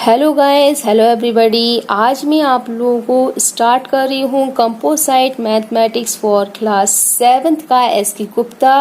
Hello guys, hello everybody. आज मैं आप लोगों को स्टार्ट कर रही हूँ composite mathematics for class 7th का एस.के. गुप्ता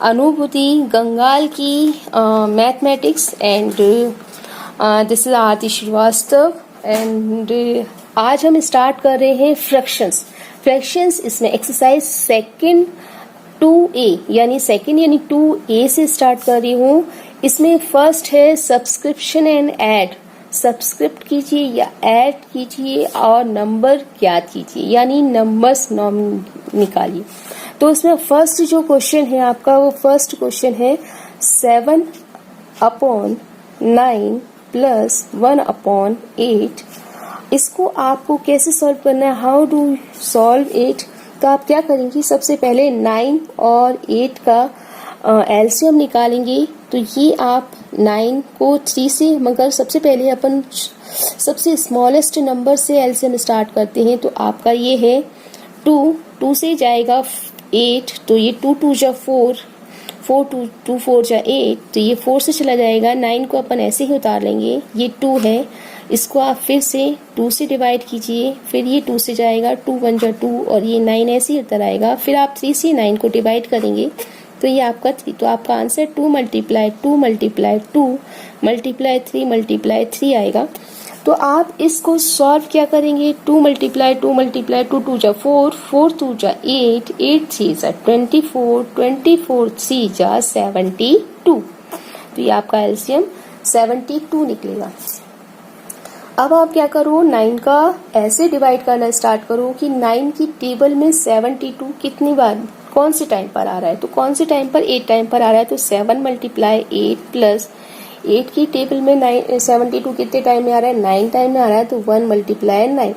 अनुभूति गंगाल की mathematics and this is Aarti Srivastava and आज हम स्टार्ट कर रहे हैं फ्रैक्शंस। इसमें एक्सरसाइज सेकंड 2A यानी 2A से स्टार्ट कर रही हूँ। इसमें फर्स्ट है सब्सक्रिप्शन एंड ऐड। सब्सक्रिप्ट कीजिए या ऐड कीजिए और नंबर ज्ञात कीजिए यानी नंबर्स निकालिए। तो इसमें फर्स्ट जो क्वेश्चन है आपका, वो फर्स्ट क्वेश्चन है 7/9 प्लस 1/8। इसको आपको कैसे सॉल्व करना है, हाउ डू सॉल्व इट। तो आप क्या करेंगे, सबसे पहले 9 और 8 का एलसीएम निकालेंगे। तो ये आप 9 को 3 से, मगर सबसे पहले अपन सबसे स्मॉलेस्ट नंबर से एलसीएम स्टार्ट करते हैं। तो आपका ये है 2 से जाएगा 8, तो ये 2 2 जा 4, 2 4 जा 8, तो ये 4 से चला जाएगा। 9 को अपन ऐसे ही उतार लेंगे, ये 2 है, इसको आप फिर से 2 से डिवाइड कीजिए, फिर ये 2 से जाएगा, 2 1 जा 2 और ये 9 ऐसे ही उतर आएगा। फिर आप 3 से 9 को डिवाइड करेंगे तो ये आपका 3। तो आपका answer 2 multiply 2 multiply 2 multiply 3 multiply 3 आएगा। तो आप इसको सॉल्व क्या करेंगे, 2 मल्टीप्लाई 2 मल्टीप्लाई 2 2 जा 4, 4 2 जा 8, 8 3 जा 24, 24 3 जा 72। तो ये आपका एलसीएम 72 निकलेगा। अब आप क्या करो, 9 का ऐसे डिवाइड करना स्टार्ट करो कि 9 की टेबल में 72 कितनी बार कौन से टाइम पर आ रहा है। तो कौन से टाइम पर, 8 टाइम पर आ रहा है। तो 7 मल्टीप्लाई 8 प्लस 8 की टेबल में 72 कितने टाइम में आ रहा है, 9 टाइम में आ रहा है। तो 1 मल्टीप्लाई 9।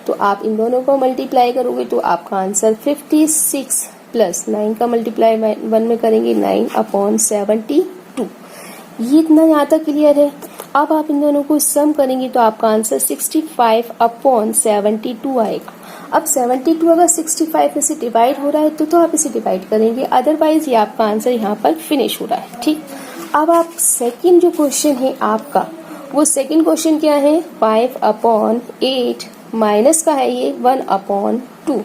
तो आप इन दोनों को मल्टीप्लाई करोगे तो आपका आंसर 56 प्लस 9 का मल्टीप्लाई 1 में करेंगे 9/72। ये इतना यहाँ तक क्लियर है। अब आप इन दोनों को सम करेंगे तो आपका आंसर 65/72 आएगा। अब 72 अगर 65 में से डिवाइड हो रहा है तो आप इसे डिवाइड करेंगे, अदरवाइज ये आपका आंसर यहाँ पर फिनिश हो रहा है। ठीक, अब आप सेकंड जो क्वेश्चन है आपका, वो सेकंड क्वेश्चन क्या है, 5/8 माइनस का है ये 1/2।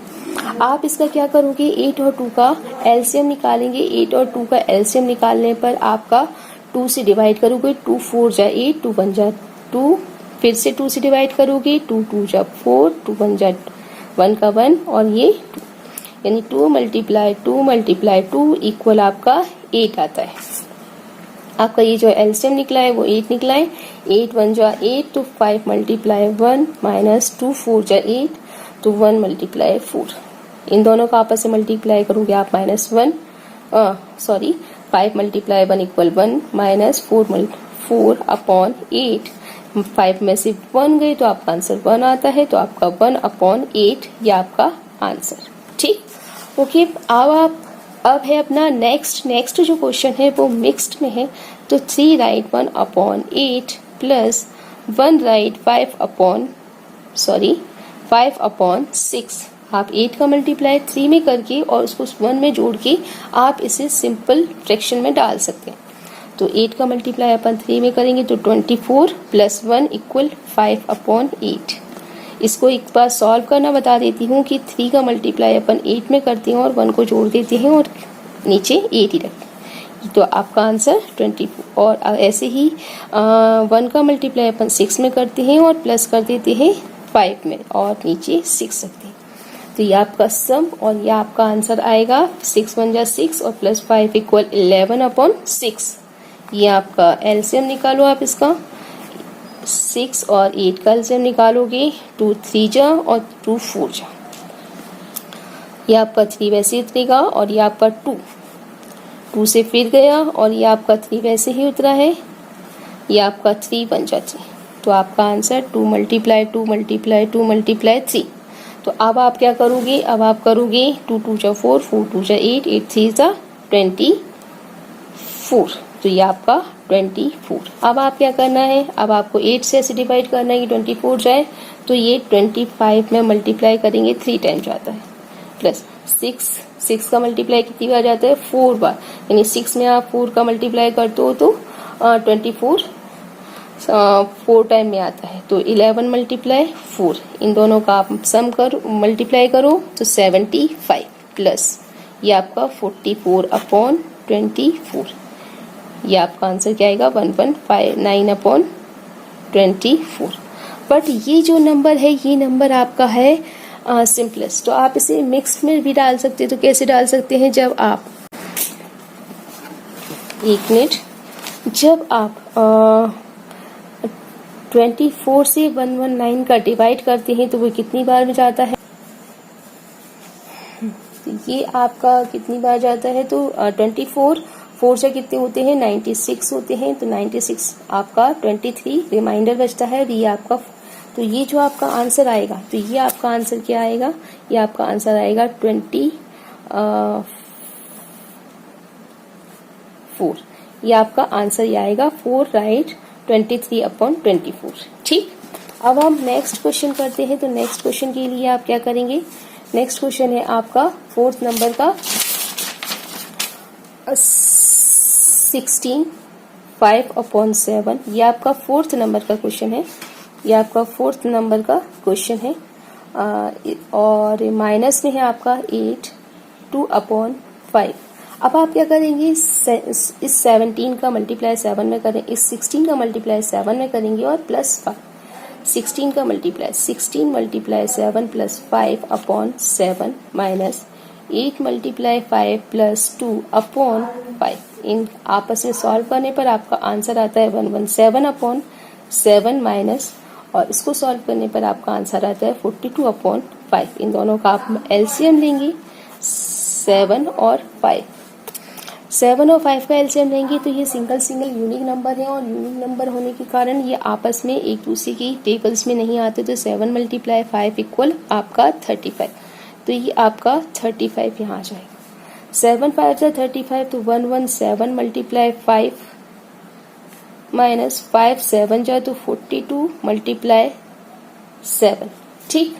आप इसका क्या करोगे, 8 और 2 का एलसीएम निकालेंगे। 8 और 2 का एलसीएम निकालने पर आपका 2 से डिवाइड करोगे, 2 4 जा 8, 2 1 जा 2, फिर से 2 से डिवाइड करोगे, 2 2 जा 4, 2 1 जा 1 का 1 और ये 2, यानी 2 मल्टीप्लाई 2 मल्टीप्लाई 2 इक्वल आपका 8 आता है। आपका ये जो एलसीएम निकला है वो 8 निकला है। 8 1 जा 8, तो 5 मल्टीप्लाई 1 माइनस 2 4 जा 8, तो 1 मल्टीप्लाई 4। इन दोनों का आपस में मल्टीप्लाई करोगे आप -1, 5 मल्टीप्लाई 1 इक्वल 1 माइनस 4/8। 5 में से 1 गए तो आपका आंसर 1 आता है। तो आपका 1/8 ये आपका आंसर। ठीक, ओके। अब है अपना नेक्स्ट जो क्वेश्चन है वो मिक्स्ड में है। तो 3 राइट 1/8 प्लस 1 राइट 5/6। आप 8 का मल्टीप्लाई 3 में करके और उसको 1 में जोड़ के आप इसे सिंपल फ्रैक्शन में डाल सकते हैं। तो 8 का मल्टीप्लाई अपन 3 में करेंगे तो 24 प्लस 1 इक्वल 5/8। इसको एक बार सॉल्व करना बता देती हूँ कि 3 का मल्टीप्लाई अपन 8 में करते हैं और 1 को जोड़ देते हैं और नीचे 8 ही रखते हैं। तो आपका आंसर 24। और ऐसे ही 1 का मल्टीप्लाई अपन 6 में करते हैं और प्लस कर देते हैं 5 में और नीचे 6 रखते हैं। तो ये आपका सम और ये आपका आंसर आएगा 6 1 जा 6 और प्लस 5 इक्वल 11/6। ये आपका एलसीएम निकालो आप इसका, 6 और 8 का एलसीएम निकालोगे, 2 3 जा और 2 4 जा। ये आपका 3 वैसे उतरेगा और ये आपका 2 से फिर गया और ये आपका 3 वैसे ही उतरा है। ये आपका 3 1 जा 3। तो आपका आंसर 2 मल्टीप्लाई 2 मल्टीप्लाई 2 मल्टीप्लाई 3। तो अब आप क्या करोगे, अब आप करोगे 2 2 जा 4, 4 2 जा 8, 8 3 जा 24। तो ये आपका 24। अब आप क्या करना है, अब आपको 8 से ऐसे डिवाइड करना है कि 24 जाए। तो ये 25 में मल्टीप्लाई करेंगे 3 टाइम जाता है, प्लस 6 का मल्टीप्लाई कितनी बार जाता है, 4 बार। यानी 6 में आप 4 का मल्टीप्लाई करते हो तो 24 4 टाइम में आता है, तो 11 मल्टीप्लाई 4, इन दोनों का आप सम करो, मल्टीप्लाई करो तो 75 प्लस ये आपका 44/24, ये आपका आंसर क्या आएगा 1159/24। बट ये जो नंबर है ये नंबर आपका है सिंपलेस्ट, तो आप इसे मिक्स में भी डाल सकते हैं। तो कैसे डाल सकते हैं, जब आप 1 मिनट, जब आप 24 से 119 का डिवाइड करते हैं तो वो कितनी बार में जाता है, ये आपका कितनी बार जाता है, तो 24 4 से कितने होते हैं 96 होते हैं, तो 96 आपका 23 रिमाइंडर बचता है, ये आपका, तो ये जो आपका आंसर आएगा, तो ये आपका आंसर क्या आएगा, ये आपका आंसर आएगा 24, ये आपका आंसर ये आएगा 4 राइट 23/24। ठीक, अब हम नेक्स्ट क्वेश्चन करते हैं। तो नेक्स्ट क्वेश्चन के लिए आप क्या करेंगे, नेक्स्ट क्वेश्चन है आपका 4th नंबर का 16 5/7, ये आपका 4th नंबर का क्वेश्चन है, ये आपका 4th नंबर का क्वेश्चन है, और माइनस में है आपका 8 2/5। अब आप क्या करेंगे, इस 17 का मल्टीप्लाई 7 में करें, इस 16 का मल्टीप्लाई 7 में करेंगे और प्लस 5, 16 का multiply 7 plus 5/7 minus 8 multiply 5 plus 2/5, इन आपस में सॉल्व करने पर आपका आंसर आता है 117/7 माइनस, और इसको सॉल्व करने पर आपका आंसर आता है 42/5। इन दोनों का आप एलसीएम लेंगे 7 और 5, 7 और 5 का एलसीएम लेंगे तो ये सिंगल यूनिक नंबर है, और यूनिक नंबर होने के कारण ये आपस में एक दूसरे की टेबल्स में नहीं आते, तो 7 मल्टीप्लाई 5 इक्वल आपका 35, तो ये आपका 35 यहाँ आ जाएगा। 7 5 से 35, तो 117 मल्टीप्लाई 5 माइनस 5 7 जाए तो 42 मल्टीप्लाई 7। ठीक,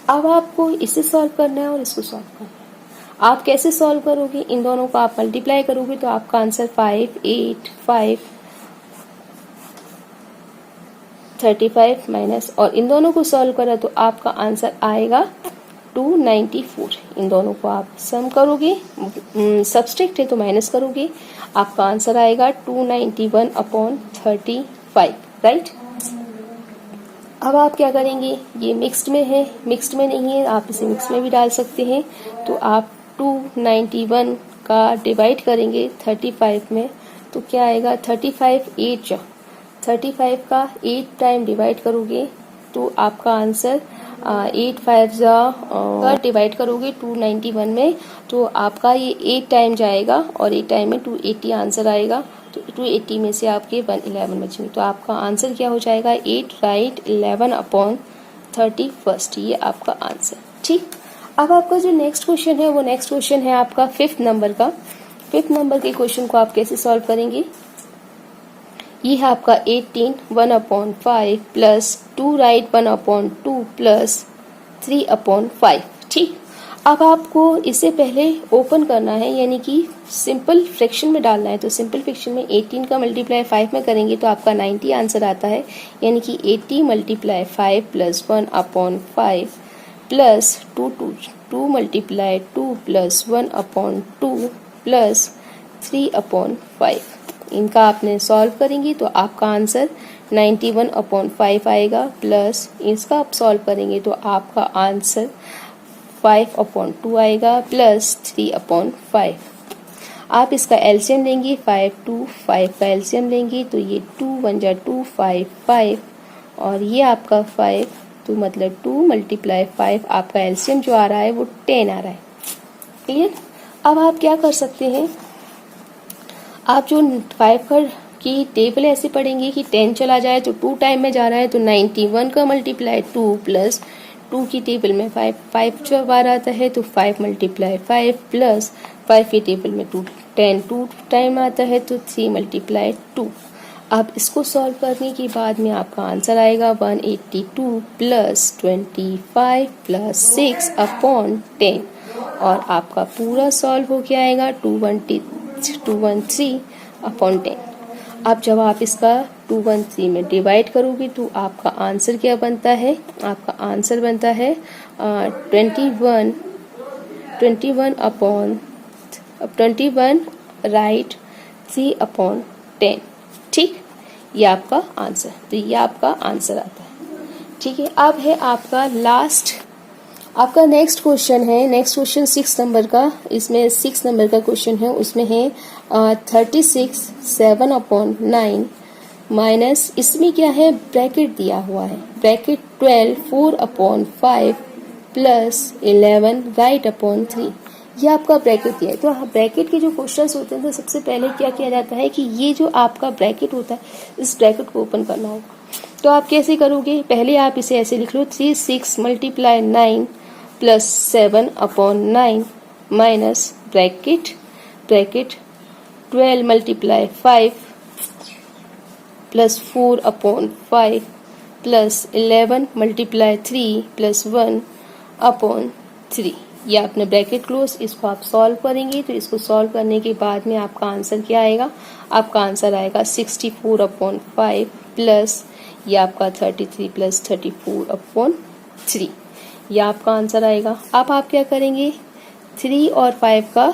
अब आपको इसे सॉल्व करना है और इसको सॉल्व करना है। आप कैसे सॉल्व करोगे, इन दोनों को आप मल्टीप्लाई करोगे तो आपका आंसर 5 8 5 35 माइनस, और इन दोनों को सॉल्व करा तो आपका आंसर आएगा 294। इन दोनों को आप सम करोगे, सबस्ट्रैक्ट है तो माइनस करोगे, आपका आंसर आएगा 291/35, राइट। अब आप क्या करेंगे, ये मिक्स्ड में है, मिक्स्ड में नहीं है, आप इसे मिक्स में भी डाल सकते हैं, तो आप 291 का डिवाइड करेंगे 35 में, तो क्या आएगा 35 35 का 8 टाइम डिवाइड करोगे तो आपका आंसर 8 5 का डिवाइड करोगे 291 में, तो आपका ये 8 टाइम जाएगा और 8 टाइम में 280 आंसर आएगा, तो 280 में से आपके 111 बचेंगे, तो आपका आंसर क्या हो जाएगा 8 राइट 11/31, ये आपका आंसर। ठीक, अब आपका जो नेक्स्ट क्वेश्चन है वो नेक्स्ट क्वेश्चन है आपका 5th नंबर का। 5th नंबर के क्वेश्चन को आप कैसे सॉल्व करेंगे, ये है आपका 18 1/5 प्लस 2 राइट 1/2 प्लस 3/5। ठीक, अब आपको इसे पहले ओपन करना है, यानी कि सिंपल फ्रैक्शन में डालना है, तो सिंपल फ्रैक्शन में 18 का मल्टीप्लाई 5 में करेंगे तो आपका 90 आंसर आता है, यानी कि 80 multiply 5 plus 1/5 plus 2 multiply 2 plus 1/2 plus 3/5, इनका आपने सॉल्व करेंगे तो आपका आंसर 91/5 आएगा, प्लस इसका आप सॉल्व करेंगे तो आपका आंसर 5/2 आएगा प्लस 3/5। आप इसका एलसीएम लेंगे 5 2 5 का एलसीएम लेंगे तो ये 2 1 जा 2 5 5, और ये आपका 5, तो मतलब 2 मल्टीप्लाई 5, आपका एलसीएम जो आ रहा है वो 10 आ रहा है। क्लियर। अब आप क्या कर सकते हैं, आप जो 5 की टेबल ऐसे पढ़ेंगे कि 10 चला जाए तो 2 टाइम में जा रहा है, तो 91 का मल्टीप्लाई 2 प्लस 2 की टेबल में 5 जो बार आता है तो 5 मल्टीप्लाई 5 प्लस 5 की टेबल में 2 टाइम आता है तो 3 मल्टीप्लाई 2। अब इसको सॉल्व करने के बाद में आपका आंसर आएगा 182 प्लस 25 प्लस 6/10, और आपका पूरा सॉल्व हो गया आएगा 213/10। अब जब आप इसका 213 में डिवाइड करोगे तो आपका आंसर क्या बनता है, आपका आंसर बनता है 21 अपॉन 21 राइट 3/10। ठीक, ये आपका आंसर, तो ये आपका आंसर आता है। ठीक है, अब है आपका लास्ट, आपका नेक्स्ट क्वेश्चन है, नेक्स्ट क्वेश्चन 6 नंबर का, इसमें 6 नंबर का क्वेश्चन है, उसमें है 36 7/9 माइनस, इसमें क्या है, ब्रैकेट दिया हुआ है, ब्रैकेट 12 4/5 प्लस 11 राइट अपॉन 3, ये आपका ब्रैकेट दिया है। तो ब्रैकेट के जो क्वेश्चंस होते हैं तो सबसे पहले क्या किया जाता है कि ये जो आपका ब्रैकेट होता है इस ब्रैकेट को ओपन करना होगा। तो आप कैसे करोगे, पहले आप इसे ऐसे लिख लो 36 × 9 plus 7/9 minus bracket 12 × 5 plus 4/5 plus 11 × 3 plus 1/3। ये आपने ब्रैकेट क्लोज, इसको आप सॉल्व करेंगे तो इसको सॉल्व करने के बाद में आपका आंसर क्या आएगा, आपका आंसर आएगा 64/5 प्लस ये आपका 33 प्लस 34/3, ये आपका आंसर आएगा। अब आप क्या करेंगे, 3 और 5 का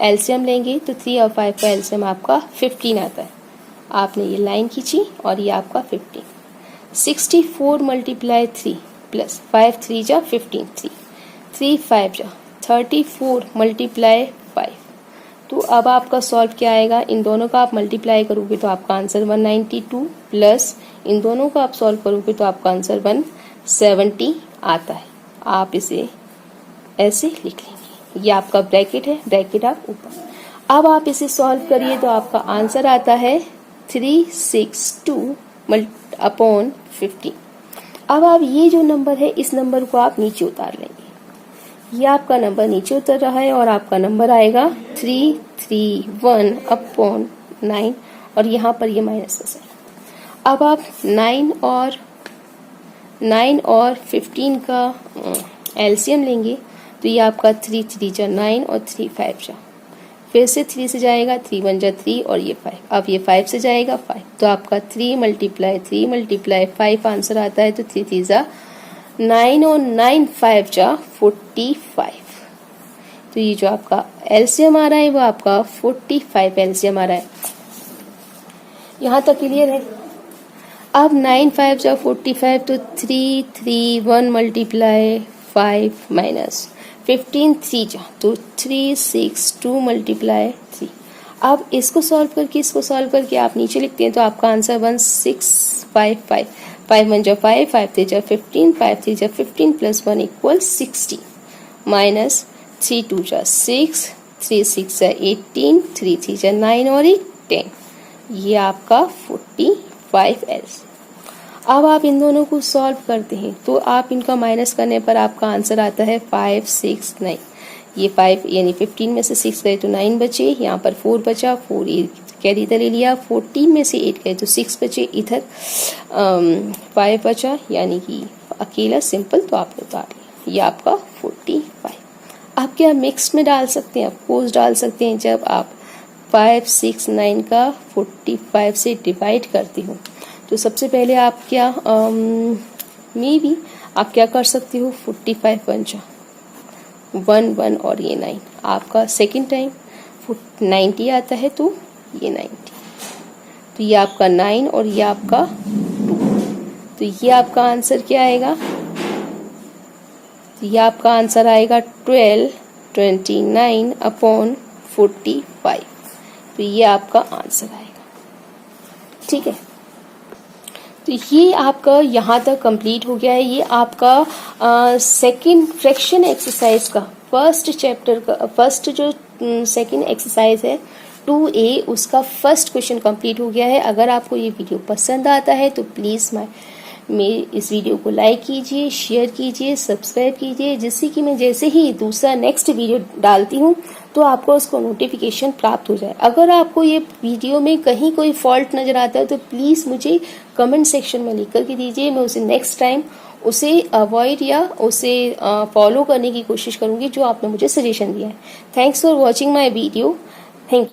एलसीएम लेंगे तो 3 और 5 का एलसीएम आपका 15 आता है। आपने ये लाइन खींची और ये आपका 15, 64 × 3 प्लस 5 3 जा 15, 3 5 जा 34 × 5। तो अब आपका सॉल्व क्या आएगा, इन दोनों का आप मल्टीप्लाई करोगे तो आपका आंसर 192 प्लस इन दोनों का आप सॉल्व करोगे तो आपका आंसर 170 आता है। आप इसे ऐसे लिख लेंगे, ये आपका ब्रैकेट है, ब्रैकेट आप ऊपर। अब आप इसे सॉल्व करिए तो आपका आंसर आता है 362/15। अब आप ये जो नंबर है इस नंबर को आप नीचे उतार लेंगे, ये आपका नंबर नीचे उतर रहा है और आपका नंबर आएगा 331/9 और यहाँ पर ये माइनस का साइन। अब आप 9 और 15 का एलसीएम लेंगे तो ये आपका 3 3 जा 9 और 3 5 जा, फिर से 3 से जाएगा, 3 1 जा 3 और ये 5, अब ये 5 से जाएगा 5, तो आपका 3 × 5 आंसर आता है। तो 3 3 जा 9 और 9 5 जा 45। तो ये जो आपका एलसीएम आ रहा है वो आपका 45 एलसीएम आ रहा है। यहाँ तक क्लियर है। अब 9 5 जा 45, तो 331 × 5 माइनस 15 3 जा, तो 362 × 3। अब इसको सॉल्व करके आप नीचे लिखते हैं तो आपका आंसर 1655, 5 1 जा 5, 5 3 जा 15, 5 3 जा 15 प्लस 1 = 60 माइनस 3 2 जा 6, 3 6 जा 18, 3 3 जा 9 और 1 10, ये आपका 45 एल्स। अब आप इन दोनों को सॉल्व करते हैं तो आप इनका माइनस करने पर आपका आंसर आता है 569। ये 5 यानी 15 में से 6 गए तो 9 बचे, यहाँ पर 4 बचा, 4 कैरी इधर ले लिया, 14 में से 8 गए तो 6 बचे, इधर 5 बचा यानी कि अकेला सिंपल, तो आपने उतार लिया, ये आपका 45। आप क्या मिक्स में डाल सकते हैं, अफकोर्स डाल सकते हैं। जब आप 569 का 45 से डिवाइड करते हो तो सबसे पहले आप क्या मे बी आप क्या कर सकते हो, 45 1 जा 1 1 और ये 9, आपका सेकंड टाइम 90 आता है तो ये 90, तो ये आपका 9 और ये आपका 2, तो ये आपका आंसर क्या आएगा, तो ये आपका आंसर आएगा 1229/45, तो ये आपका आंसर आएगा। ठीक है, तो ये आपका यहाँ तक कंप्लीट हो गया है। ये आपका सेकंड फ्रैक्शन एक्सरसाइज का फर्स्ट चैप्टर का फर्स्ट जो सेकंड एक्सरसाइज है 2A, उसका फर्स्ट क्वेश्चन कंप्लीट हो गया है। अगर आपको ये वीडियो पसंद आता है तो प्लीज़ मेरे इस वीडियो को लाइक कीजिए, शेयर कीजिए, सब्सक्राइब कीजिए, जिससे कि मैं जैसे ही दूसरा नेक्स्ट वीडियो डालती हूँ तो आपको उसको नोटिफिकेशन प्राप्त हो जाए। अगर आपको ये वीडियो में कहीं कोई फॉल्ट नज़र आता है तो प्लीज़ मुझे कमेंट सेक्शन में लिख करके दीजिए, मैं उसे नेक्स्ट टाइम उसे अवॉइड या उसे फॉलो करने की कोशिश करूँगी जो आपने मुझे सजेशन दिया है। Thanks for watching my video, thank you.